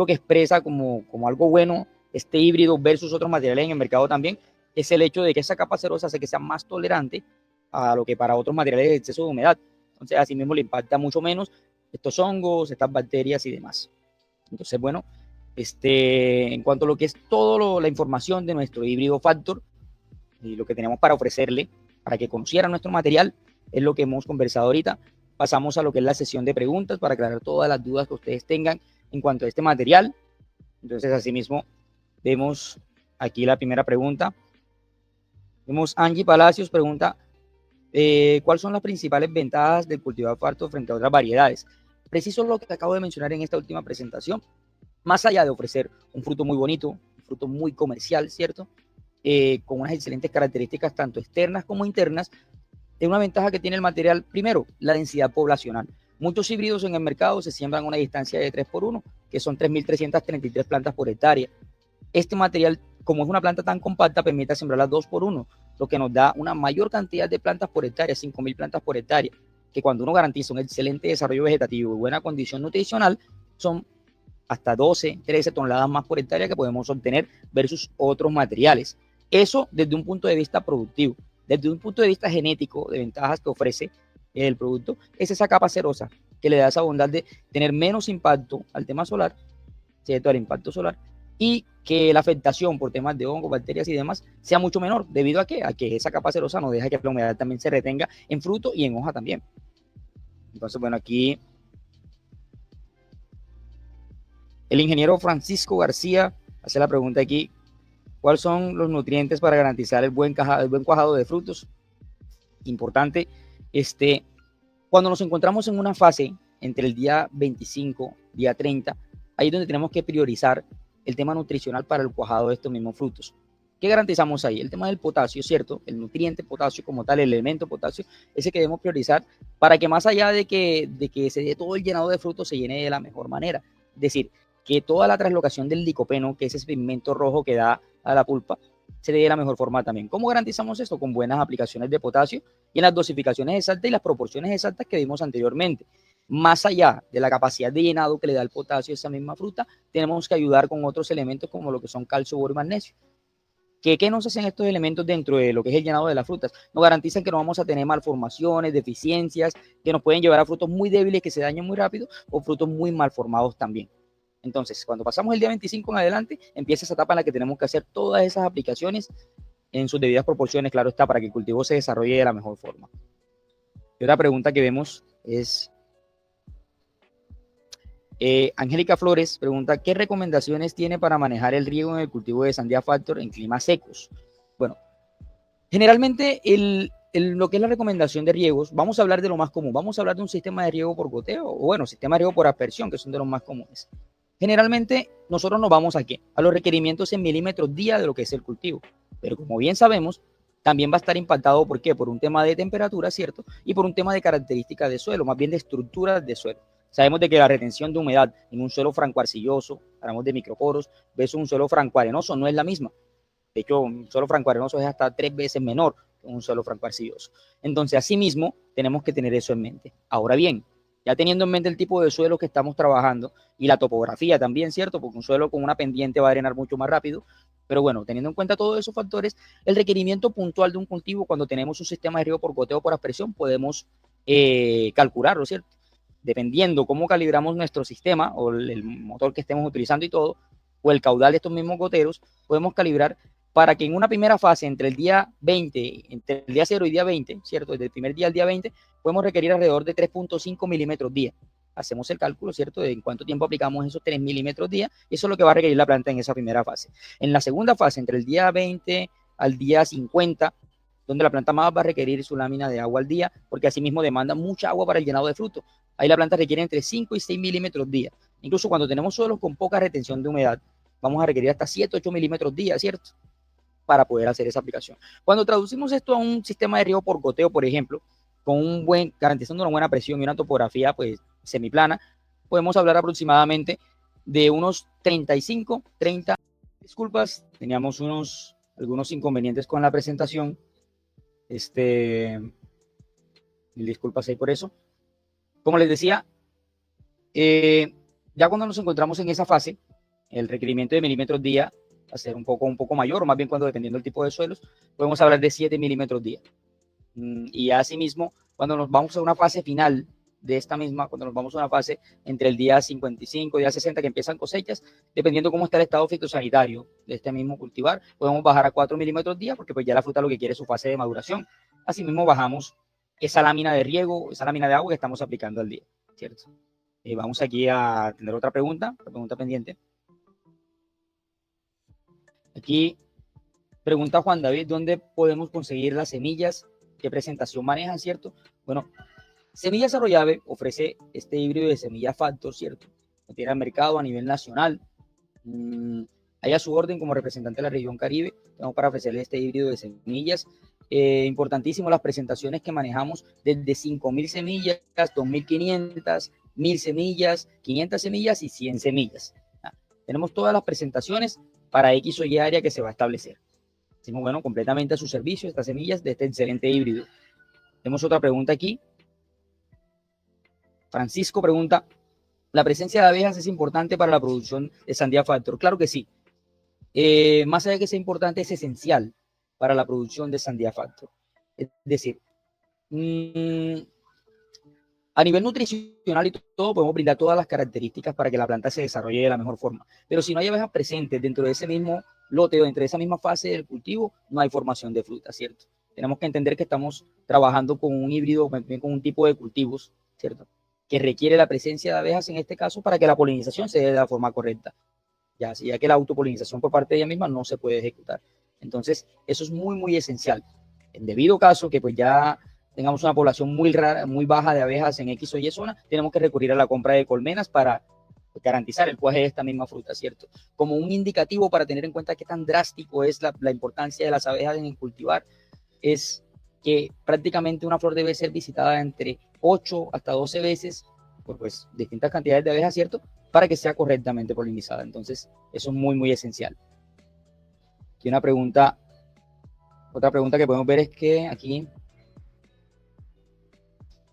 que expresa como algo bueno este híbrido versus otros materiales en el mercado también, es el hecho de que esa capa cerosa hace que sea más tolerante a lo que para otros materiales de exceso de humedad. Entonces, así mismo le impacta mucho menos estos hongos, estas bacterias y demás. Entonces, bueno, en cuanto a lo que es toda la información de nuestro híbrido Factor y lo que tenemos para ofrecerle, para que conociera nuestro material, es lo que hemos conversado ahorita. Pasamos a lo que es la sesión de preguntas para aclarar todas las dudas que ustedes tengan en cuanto a este material. Entonces, asimismo, vemos aquí la primera pregunta. Vemos Angie Palacios pregunta, ¿cuáles son las principales ventajas del cultivar Factor frente a otras variedades? Preciso lo que acabo de mencionar en esta última presentación. Más allá de ofrecer un fruto muy bonito, un fruto muy comercial, ¿cierto? Con unas excelentes características tanto externas como internas, es una ventaja que tiene el material, primero, la densidad poblacional. Muchos híbridos en el mercado se siembran a una distancia de 3 por 1, que son 3.333 plantas por hectárea. Este material, como es una planta tan compacta, permite sembrarla 2 por 1, lo que nos da una mayor cantidad de plantas por hectárea, 5.000 plantas por hectárea, que cuando uno garantiza un excelente desarrollo vegetativo y buena condición nutricional, son hasta 12, 13 toneladas más por hectárea que podemos obtener versus otros materiales. Eso desde un punto de vista productivo. Desde un punto de vista genético, de ventajas que ofrece el producto, es esa capa cerosa que le da esa bondad de tener menos impacto al tema solar, ¿cierto? Al impacto solar, y que la afectación por temas de hongos, bacterias y demás sea mucho menor. ¿Debido a qué? A que esa capa cerosa no deja que la humedad también se retenga en fruto y en hoja también. Entonces, bueno, aquí el ingeniero Francisco García hace la pregunta aquí: ¿cuáles son los nutrientes para garantizar el buen cuajado de frutos? Importante, cuando nos encontramos en una fase entre el día 25, día 30, ahí es donde tenemos que priorizar el tema nutricional para el cuajado de estos mismos frutos. ¿Qué garantizamos ahí? El tema del potasio, ¿cierto? El nutriente potasio como tal, el elemento potasio, ese que debemos priorizar para que más allá de que se dé todo el llenado de frutos, se llene de la mejor manera. Es decir, que toda la translocación del licopeno, que es ese pigmento rojo que da a la pulpa, se dé de la mejor forma también. ¿Cómo garantizamos esto? Con buenas aplicaciones de potasio y en las dosificaciones exactas y las proporciones exactas que vimos anteriormente. Más allá de la capacidad de llenado que le da el potasio a esa misma fruta, tenemos que ayudar con otros elementos como lo que son calcio, boro y magnesio. ¿Qué nos hacen estos elementos dentro de lo que es el llenado de las frutas? Nos garantizan que no vamos a tener malformaciones, deficiencias, que nos pueden llevar a frutos muy débiles que se dañan muy rápido o frutos muy mal formados también. Entonces, cuando pasamos el día 25 en adelante, empieza esa etapa en la que tenemos que hacer todas esas aplicaciones en sus debidas proporciones, claro está, para que el cultivo se desarrolle de la mejor forma. Y otra pregunta que vemos es, Angélica Flores pregunta: ¿qué recomendaciones tiene para manejar el riego en el cultivo de sandía Factor en climas secos? Bueno, generalmente lo que es la recomendación de riegos, vamos a hablar de lo más común, vamos a hablar de un sistema de riego por goteo, o bueno, sistema de riego por aspersión, que son de los más comunes. Generalmente nosotros nos vamos a ¿qué? A los requerimientos en milímetros día de lo que es el cultivo, pero como bien sabemos, también va a estar impactado, ¿por qué? Por un tema de temperatura, ¿cierto? Y por un tema de características de suelo, más bien de estructuras de suelo. Sabemos de que la retención de humedad en un suelo franco-arcilloso, hablamos de microporos, versus un suelo franco-arenoso, no es la misma. De hecho, un suelo franco-arenoso es hasta 3 veces menor que un suelo franco-arcilloso. Entonces, asimismo, tenemos que tener eso en mente. Ahora bien, ya teniendo en mente el tipo de suelo que estamos trabajando y la topografía también, ¿cierto? Porque un suelo con una pendiente va a drenar mucho más rápido. Pero bueno, teniendo en cuenta todos esos factores, el requerimiento puntual de un cultivo cuando tenemos un sistema de riego por goteo o por aspersión, podemos calcularlo, ¿cierto? Dependiendo cómo calibramos nuestro sistema o el motor que estemos utilizando y todo, o el caudal de estos mismos goteros, podemos calibrar para que en una primera fase, entre el día 20, entre el día 0 y día 20, ¿cierto? Desde el primer día al día 20, podemos requerir alrededor de 3.5 milímetros día. Hacemos el cálculo, ¿cierto? De en cuánto tiempo aplicamos esos 3 milímetros día, y eso es lo que va a requerir la planta en esa primera fase. En la segunda fase, entre el día 20 al día 50, donde la planta más va a requerir su lámina de agua al día, porque asimismo demanda mucha agua para el llenado de fruto. Ahí la planta requiere entre 5 y 6 milímetros día. Incluso cuando tenemos suelos con poca retención de humedad, vamos a requerir hasta 7, 8 milímetros día, ¿cierto? Para poder hacer esa aplicación. Cuando traducimos esto a un sistema de riego por goteo, por ejemplo, garantizando una buena presión y una topografía pues semiplana, podemos hablar aproximadamente de unos 35, 30. Disculpas, teníamos algunos inconvenientes con la presentación. Disculpas ahí por eso. Como les decía, ya cuando nos encontramos en esa fase, el requerimiento de milímetros día va a ser un poco mayor, o más bien cuando dependiendo del tipo de suelos, podemos hablar de 7 milímetros día. Y asimismo, cuando nos vamos a una fase final de esta misma, cuando nos vamos a una fase entre el día 55 y día 60 que empiezan cosechas, dependiendo cómo está el estado fitosanitario de este mismo cultivar, podemos bajar a 4 milímetros día porque pues ya la fruta lo que quiere es su fase de maduración. Asimismo bajamos esa lámina de riego, esa lámina de agua que estamos aplicando al día, ¿cierto? Vamos aquí a tener otra pregunta pendiente. Aquí pregunta Juan David: ¿dónde podemos conseguir las semillas? ¿Qué presentación manejan, cierto? Bueno, Semillas Arroyave ofrece este híbrido de semilla Factor, ¿cierto? Lo tiene al mercado a nivel nacional. Hay a su orden como representante de la región Caribe, tengo para ofrecerle este híbrido de semillas Importantísimo las presentaciones que manejamos desde 5.000 semillas, 2.500, 1.000 semillas, 500 semillas y 100 semillas. Tenemos todas las presentaciones para X o Y área que se va a establecer. Decimos, bueno, completamente a su servicio estas semillas de este excelente híbrido. Tenemos otra pregunta aquí. Francisco pregunta, ¿la presencia de abejas es importante para la producción de Sandía Factor? Claro que sí. Más allá de que sea importante, es esencial para la producción de Sandía Factor. Es decir, a nivel nutricional y todo, podemos brindar todas las características para que la planta se desarrolle de la mejor forma. Pero si no hay abejas presentes dentro de ese mismo lote o dentro de esa misma fase del cultivo, no hay formación de fruta, ¿cierto? Tenemos que entender que estamos trabajando con un híbrido, con un tipo de cultivos, ¿cierto? Que requiere la presencia de abejas en este caso para que la polinización se dé de la forma correcta. Ya que la autopolinización por parte de ella misma no se puede ejecutar. Entonces, eso es muy, muy esencial. En debido caso que pues ya tengamos una población muy rara, muy baja de abejas en X o Y zona, tenemos que recurrir a la compra de colmenas para garantizar el cuaje de esta misma fruta, ¿cierto? Como un indicativo para tener en cuenta qué tan drástico es la importancia de las abejas en cultivar, es que prácticamente una flor debe ser visitada entre 8 hasta 12 veces por pues distintas cantidades de abejas, ¿cierto? Para que sea correctamente polinizada. Entonces, eso es muy, muy esencial. Aquí una pregunta, otra pregunta que podemos ver es que aquí,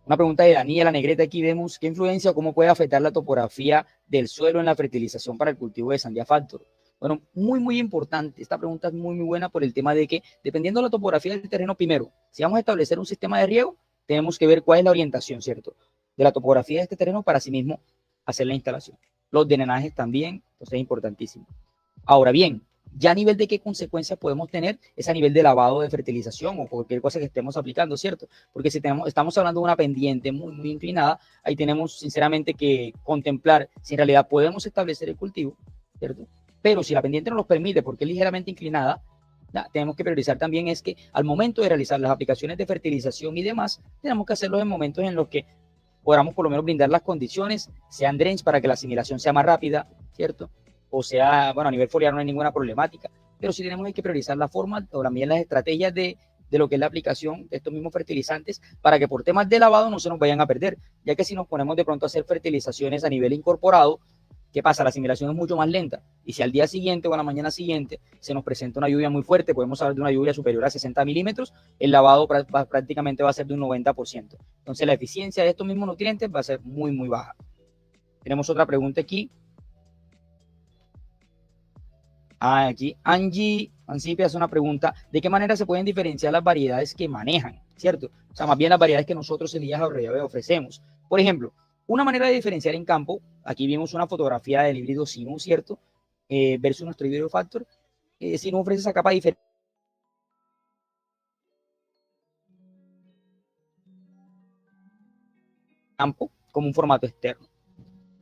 una pregunta de Daniela Negrete, aquí vemos qué influencia o cómo puede afectar la topografía del suelo en la fertilización para el cultivo de Sandía Factor. Bueno, muy, muy importante. Esta pregunta es muy, muy buena por el tema de que, dependiendo de la topografía del terreno, primero, si vamos a establecer un sistema de riego, tenemos que ver cuál es la orientación, ¿cierto? De la topografía de este terreno para sí mismo hacer la instalación. Los drenajes también, entonces es importantísimo. Ahora bien, ya a nivel de qué consecuencias podemos tener es a nivel de lavado de fertilización o cualquier cosa que estemos aplicando, ¿cierto? Porque si estamos hablando de una pendiente muy, muy inclinada, ahí tenemos sinceramente que contemplar si en realidad podemos establecer el cultivo, ¿cierto? Pero si la pendiente no nos permite porque es ligeramente inclinada, tenemos que priorizar también es que al momento de realizar las aplicaciones de fertilización y demás, tenemos que hacerlo en momentos en los que podamos por lo menos brindar las condiciones, sean drains para que la asimilación sea más rápida, ¿cierto? O sea, bueno, a nivel foliar no hay ninguna problemática, pero sí tenemos que priorizar la forma o también las estrategias de lo que es la aplicación de estos mismos fertilizantes para que por temas de lavado no se nos vayan a perder, ya que si nos ponemos de pronto a hacer fertilizaciones a nivel incorporado, ¿qué pasa? La asimilación es mucho más lenta y si al día siguiente o a la mañana siguiente se nos presenta una lluvia muy fuerte, podemos hablar de una lluvia superior a 60 milímetros, el lavado prácticamente va a ser de un 90%. Entonces la eficiencia de estos mismos nutrientes va a ser muy, muy baja. Tenemos otra pregunta aquí. Aquí Angie Ancipia hace una pregunta, ¿de qué manera se pueden diferenciar las variedades que manejan? ¿Cierto? O sea, más bien las variedades que nosotros en Semillas Arroyave ofrecemos. Por ejemplo, una manera de diferenciar en campo, aquí vimos una fotografía del híbrido Sinu, ¿cierto? Versus nuestro híbrido Factor. Sinu ofrece esa capa diferente campo como un formato externo.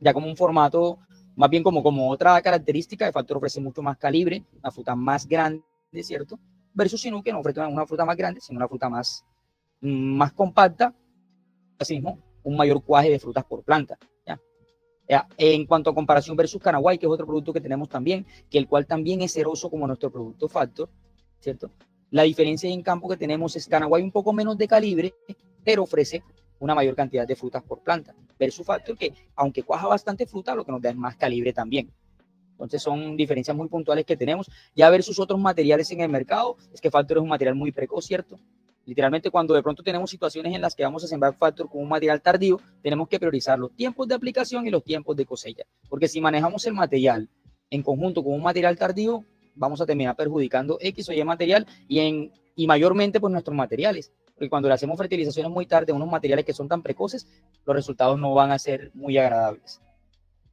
Ya como un formato, más bien como otra característica, el Factor ofrece mucho más calibre, una fruta más grande, ¿cierto? Versus Sinu, que no ofrece una fruta más grande, sino una fruta más compacta, así mismo un mayor cuaje de frutas por planta. ¿ya? En cuanto a comparación versus Canaguay, que es otro producto que tenemos también, que el cual también es ceroso como nuestro producto Factor, ¿cierto? La diferencia en campo que tenemos es Canaguay un poco menos de calibre, pero ofrece una mayor cantidad de frutas por planta, versus Factor que, aunque cuaja bastante fruta, lo que nos da es más calibre también. Entonces son diferencias muy puntuales que tenemos. Ya versus otros materiales en el mercado, es que Factor es un material muy precoz, ¿cierto? Literalmente cuando de pronto tenemos situaciones en las que vamos a sembrar Factor con un material tardío, tenemos que priorizar los tiempos de aplicación y los tiempos de cosecha. Porque si manejamos el material en conjunto con un material tardío, vamos a terminar perjudicando X o Y material y mayormente pues nuestros materiales. Porque cuando le hacemos fertilizaciones muy tarde a unos materiales que son tan precoces, los resultados no van a ser muy agradables.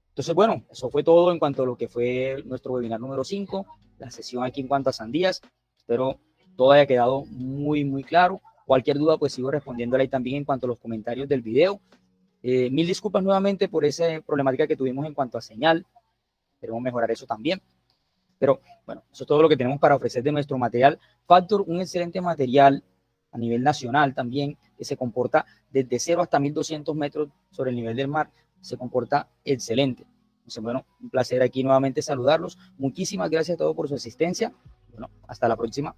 Entonces, bueno, eso fue todo en cuanto a lo que fue nuestro webinar número 5, la sesión aquí en cuanto a sandías. Espero todo haya quedado muy, muy claro. Cualquier duda, pues sigo respondiéndola ahí también en cuanto a los comentarios del video. Mil disculpas nuevamente por esa problemática que tuvimos en cuanto a señal. Queremos mejorar eso también. Pero bueno, eso es todo lo que tenemos para ofrecer de nuestro material. Factor, un excelente material a nivel nacional también, que se comporta desde 0 hasta 1.200 metros sobre el nivel del mar. Se comporta excelente. Entonces, bueno, un placer aquí nuevamente saludarlos. Muchísimas gracias a todos por su asistencia. Bueno, hasta la próxima.